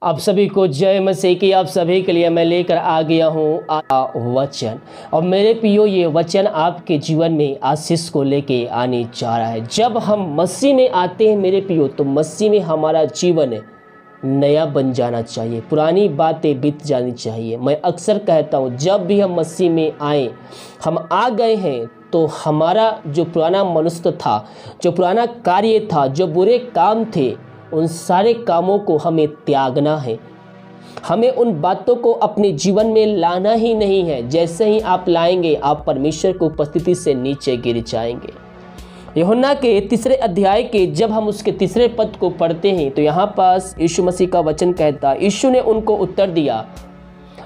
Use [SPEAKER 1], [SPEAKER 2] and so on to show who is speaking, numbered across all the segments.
[SPEAKER 1] आप सभी को जय मसीह की। आप सभी के लिए मैं लेकर आ गया हूँ वचन। और मेरे प्रियो, ये वचन आपके जीवन में आशीष को लेके आने जा रहा है। जब हम मसीह में आते हैं मेरे प्रियो, तो मसीह में हमारा जीवन नया बन जाना चाहिए, पुरानी बातें बीत जानी चाहिए। मैं अक्सर कहता हूँ, जब भी हम मसीह में आए, हम आ गए हैं, तो हमारा जो पुराना मनुष्य था, जो पुराना कार्य था, जो बुरे काम थे, उन सारे कामों को हमें त्यागना है। हमें उन बातों को अपने जीवन में लाना ही नहीं है। जैसे ही आप लाएंगे, आप परमेश्वर की उपस्थिति से नीचे गिर जाएंगे। यूहन्ना के 3 अध्याय के जब हम उसके 3 पद को पढ़ते हैं, तो यहाँ पास यीशु मसीह का वचन कहता है, यीशु ने उनको उत्तर दिया,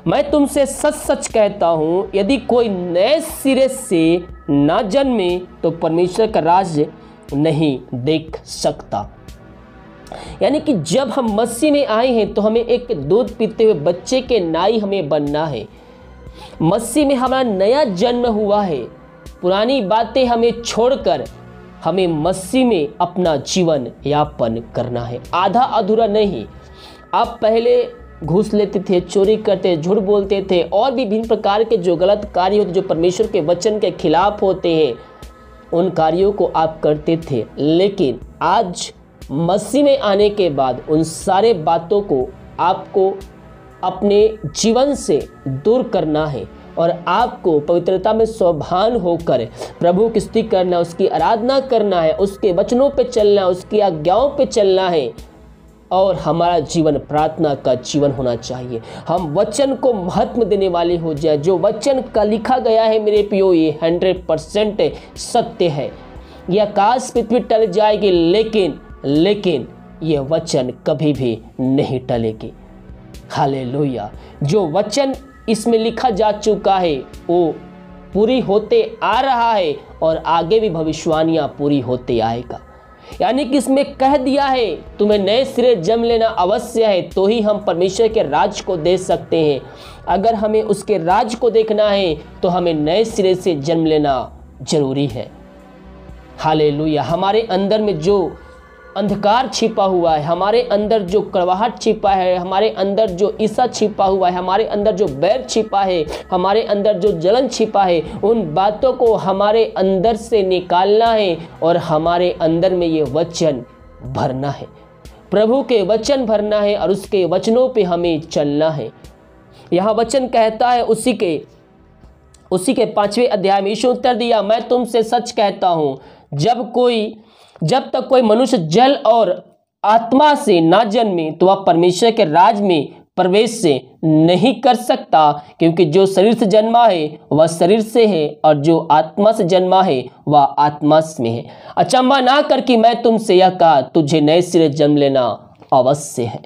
[SPEAKER 1] मैं तुमसे सच सच कहता हूँ, यदि कोई नए सिरे से ना जन्मे तो परमेश्वर का राज्य नहीं देख सकता। यानी कि जब हम मसीह में आए हैं, तो हमें एक दूध पीते हुए बच्चे के नाई हमें बनना है। मसीह में हमारा नया जन्म हुआ है। पुरानी बातें हमें छोड़कर हमें मसीह में अपना जीवन यापन करना है, आधा अधूरा नहीं। आप पहले घूस लेते थे, चोरी करते, झूठ बोलते थे, और भी विभिन्न प्रकार के जो गलत कार्य होते, जो परमेश्वर के वचन के खिलाफ होते हैं, उन कार्यों को आप करते थे। लेकिन आज मसीह में आने के बाद उन सारे बातों को आपको अपने जीवन से दूर करना है, और आपको पवित्रता में स्वभान होकर प्रभु की स्तुति करना, उसकी आराधना करना है, उसके वचनों पे चलना है, उसकी आज्ञाओं पे चलना है। और हमारा जीवन प्रार्थना का जीवन होना चाहिए। हम वचन को महत्व देने वाले हो जाए। जो वचन का लिखा गया है मेरे प्रियो, ये 100% सत्य है। यह आकाश पृथ्वी टल जाएगी, लेकिन ये वचन कभी भी नहीं टलेगी। हालेलुया। जो वचन इसमें लिखा जा चुका है, वो पूरी होते आ रहा है, और आगे भी भविष्यवाणियां पूरी होते आएगा। यानी कि इसमें कह दिया है, तुम्हें नए सिरे जन्म लेना अवश्य है, तो ही हम परमेश्वर के राज को देख सकते हैं। अगर हमें उसके राज को देखना है, तो हमें नए सिरे से जन्म लेना जरूरी है। हालेलुया। हमारे अंदर में जो अंधकार छिपा हुआ है, हमारे अंदर जो कड़वाहट छिपा है, हमारे अंदर जो ईर्ष्या छिपा हुआ है, हमारे अंदर जो बैर छिपा है, हमारे अंदर जो जलन छिपा है, उन बातों को हमारे अंदर से निकालना है, और हमारे अंदर में ये वचन भरना है। प्रभु के वचन भरना है, और उसके वचनों पे हमें चलना है। यहाँ वचन कहता है, उसी के 5वें अध्याय में यीशु उत्तर दिया, मैं तुमसे सच कहता हूँ, जब तक कोई मनुष्य जल और आत्मा से ना जन्मे, तो वह परमेश्वर के राज में प्रवेश से नहीं कर सकता। क्योंकि जो शरीर से जन्मा है वह शरीर से है, और जो आत्मा से जन्मा है वह आत्मा में है। अचंभा ना कर कि मैं तुमसे यह कहा, तुझे नए सिरे जन्म लेना अवश्य है।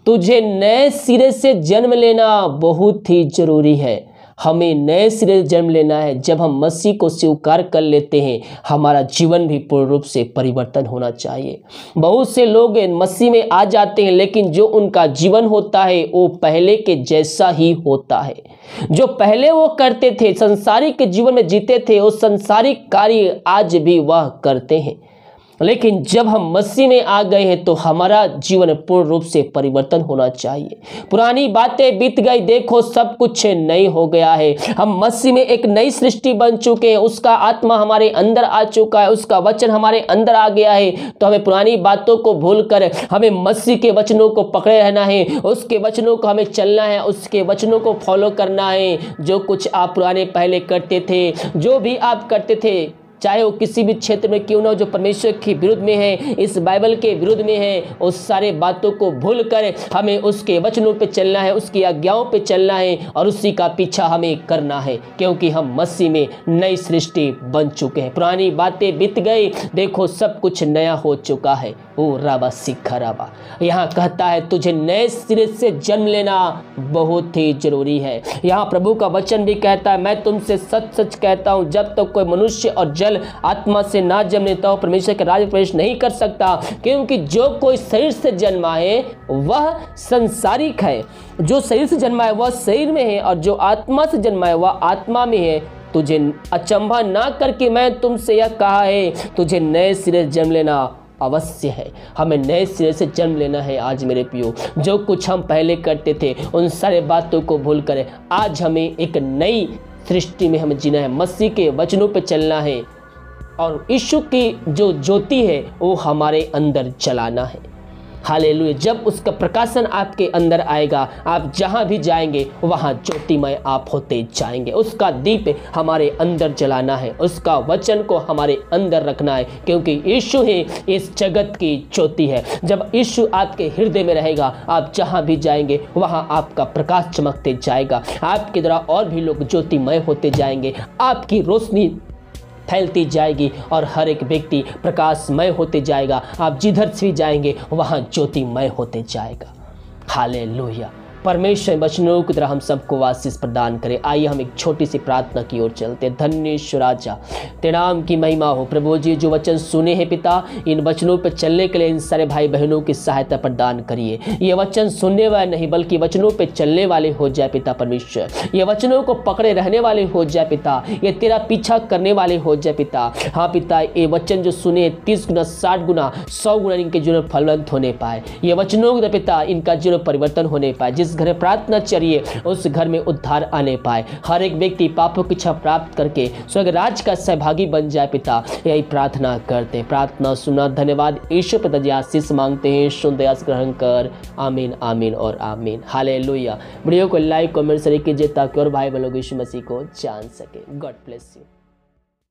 [SPEAKER 1] तुझे नए सिरे से जन्म लेना बहुत ही जरूरी है। हमें नए सिरे से जन्म लेना है। जब हम मसीह को स्वीकार कर लेते हैं, हमारा जीवन भी पूर्ण रूप से परिवर्तन होना चाहिए। बहुत से लोग मसीह में आ जाते हैं, लेकिन जो उनका जीवन होता है वो पहले के जैसा ही होता है। जो पहले वो करते थे, संसारिक के जीवन में जीते थे, वो संसारिक कार्य आज भी वह करते हैं। लेकिन जब हम मसीह में आ गए हैं, तो हमारा जीवन पूर्ण रूप से परिवर्तन होना चाहिए। पुरानी बातें बीत गई, देखो सब कुछ नई हो गया है। हम मसीह में एक नई सृष्टि बन चुके हैं। उसका आत्मा हमारे अंदर आ चुका है, उसका वचन हमारे अंदर आ गया है। तो हमें पुरानी बातों को भूलकर हमें मसीह के वचनों को पकड़े रहना है, उसके वचनों को हमें चलना है, उसके वचनों को फॉलो करना है। जो कुछ आप पुराने पहले करते थे, जो भी आप करते थे, चाहे वो किसी भी क्षेत्र में क्यों ना हो, जो परमेश्वर के विरुद्ध में है, इस बाइबल के विरुद्ध में है, उस सारे बातों को भूलकर हमें उसके वचनों पे चलना है, उसकी आज्ञाओं पे चलना है, और उसी का पीछा हमें करना है। क्योंकि हम मसीह में नई सृष्टि बन चुके हैं। पुरानी बातें बीत गई, देखो सब कुछ नया हो चुका है। ओ राबा सिखा राबा। यहाँ कहता है, तुझे नए सिरे से जन्म लेना बहुत ही जरूरी है। यहाँ प्रभु का वचन भी कहता है, मैं तुमसे सच सच कहता हूँ, जब तक कोई मनुष्य और जल आत्मा से ना जन्मता हो, परमेश्वर के राज्य में प्रवेश नहीं कर सकता। क्योंकि जो कोई शरीर से जन्मा है वह संसारिक है, जो शरीर से जन्मा है वह शरीर में है, और जो आत्मा से जन्मा है वह आत्मा में है। तुझे अचंभा ना करके मैं तुमसे यह कहा है, तुझे नए सिरे जन्म लेना अवश्य है। हमें नए सिरे से जन्म लेना है आज मेरे प्रियो। जो कुछ हम पहले करते थे उन सारे बातों को भूल कर आज हमें एक नई सृष्टि में हमें जीना है। मसीह के वचनों पे चलना है और यीशु की जो ज्योति है वो हमारे अंदर जलाना है। हालेलुया। जब उसका प्रकाशन आपके अंदर आएगा, आप जहां भी जाएंगे वहां ज्योतिमय आप होते जाएंगे। उसका दीप हमारे अंदर जलाना है, उसका वचन को हमारे अंदर रखना है, क्योंकि यीशु ही इस जगत की ज्योति है। जब यीशु आपके हृदय में रहेगा, आप जहां भी जाएंगे वहां आपका प्रकाश चमकते जाएगा। आपके द्वारा और भी लोग ज्योतिमय होते जाएंगे, आपकी रोशनी फैलती जाएगी और हर एक व्यक्ति प्रकाशमय होते जाएगा। आप जिधर से भी जाएंगे वहाँ ज्योतिमय होते जाएगा। हालेलुया। परमेश्वर वचनों की तरह हम सबको आशीष प्रदान करें। आइए हम एक छोटी सी प्रार्थना की ओर चलते। धन्य राजा, तेरे नाम की महिमा हो। प्रभु जी, जो वचन सुने हैं पिता, इन वचनों पर चलने के लिए इन सारे भाई बहनों की सहायता प्रदान करिए। ये वचन सुनने वाले नहीं बल्कि वचनों पर चलने वाले हो जाए पिता परमेश्वर। ये वचनों को पकड़े रहने वाले हो जाए पिता, ये तेरा पीछा करने वाले हो जाए पिता। हाँ पिता, ये वचन जो सुने 30 गुना 60 गुना 100 गुना इनके जीवन में फलवंत होने पाए। ये वचनों के पिता इनका जीवन परिवर्तन होने पाए। जिस घर में प्रार्थना चाहिए उस घर में उद्धार आने पाए। हर एक व्यक्ति पापों की इच्छा प्राप्त करके स्वर्ग राज का सहभागी बन जाए पिता, यही प्रार्थना करते। प्रार्थना सुना, धन्यवाद यीशु पिता, आशीष मांगते हैं, सुन दया से ग्रहण कर। आमीन आमीन और आमीन। हालेलुया। वीडियो को लाइक कमेंट शेयर कीजिए ताकि और भाई बहनों यीशु मसीह को जान सके। God bless you.